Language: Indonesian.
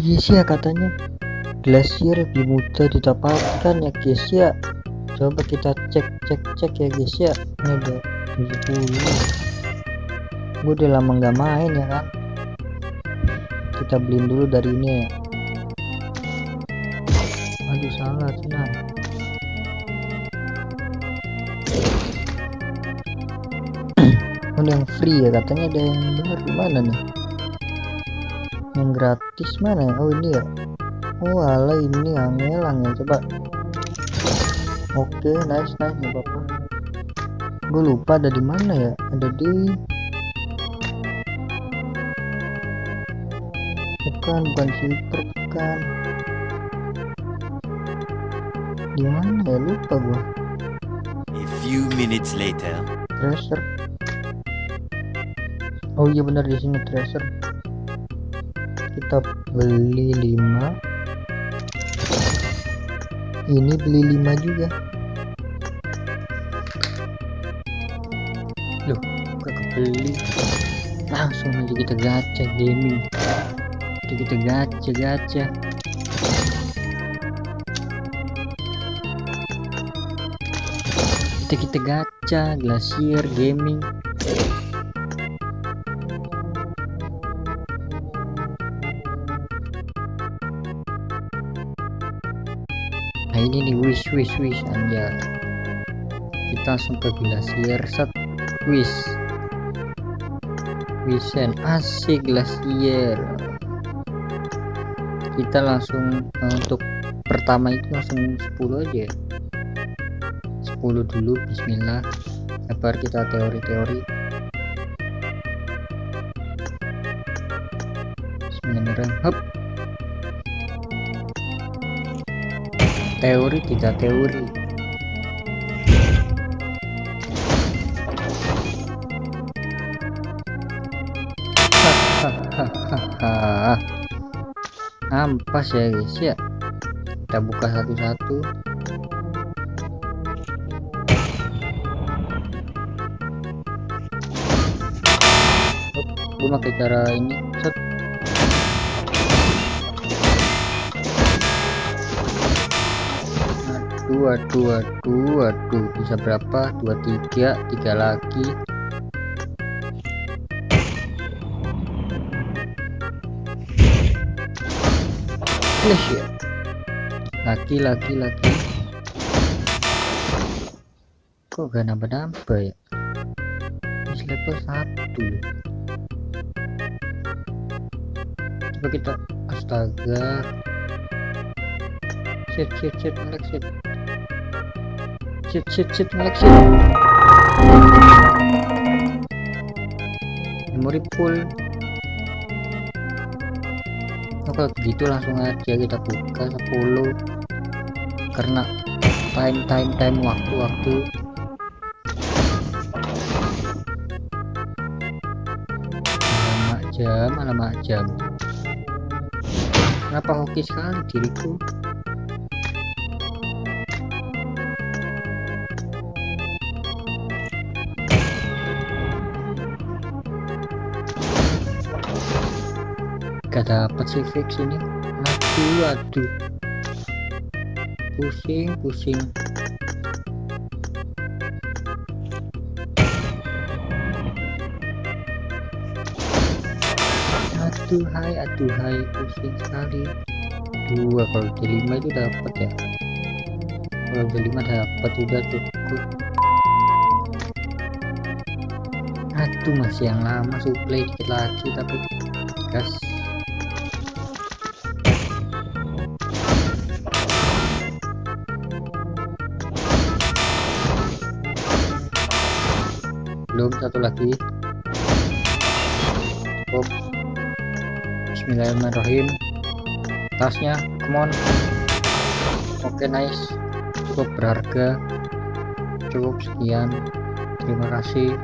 guys ya, katanya glasier lebih mudah didapatkan ya guys ya. Coba kita cek ya guys ya. Ini udah 70. Gue udah lama nggak main ya kan. Kita beliin dulu dari ini ya. Aduh salah, tenang. Oh, yang free ya, katanya ada yang bener gimana nih? Yang gratis mana ya? Oh ini ya. Oh alah, ini angelang ya, coba. Oke, nice nggak apa-apa. Gue lupa ada di mana ya. Ada di bukan silver, bukan. Di mana ya, lupa gua. A few minutes later. Treasure. Oh iya benar, di sini treasure. Kita beli 5. Ini beli 5 juga. Loh, gak kebeli. Langsung aja kita gacha gaming. Kita gacha. Kita gacha glasier gaming. Nah ini nih, wish aja. Kita langsung ke glasier, set wisen asik glasier. Kita langsung untuk pertama itu langsung 10 aja, 10 dulu, bismillah. Sabar, kita teori. Bismillahirrahmanirrahim. Hop. Teori tidak teori. Ampas ya guys ya. Kita buka satu-satu. Gue pakai cara ini, set. Aduh, bisa berapa? 23, 3 lagi. Flash ya. Laki. Kok gak nambah ya? Ini level 1. Coba kita, astaga. Shit, ngelek shit. Shit, ngelek shit. Memory full. Oh, kalau begitu langsung aja kita buka 10. Karena time waktu. Lama jam. Kenapa hoki sekali diriku? Gak dapet sih fix ini. Aduh. Pusing. Aduhai, pusing sekali. 2, kalau di 5 itu dapat ya. Kalau di 5 dapat, udah cukup. Aduh, masih yang lama, supply dikit lagi tapi gas. Belum, satu lagi. Oh. Bismillahirrahmanirrahim. Tasnya, come on. Oke, nice. Cukup berharga. Cukup sekian. Terima kasih.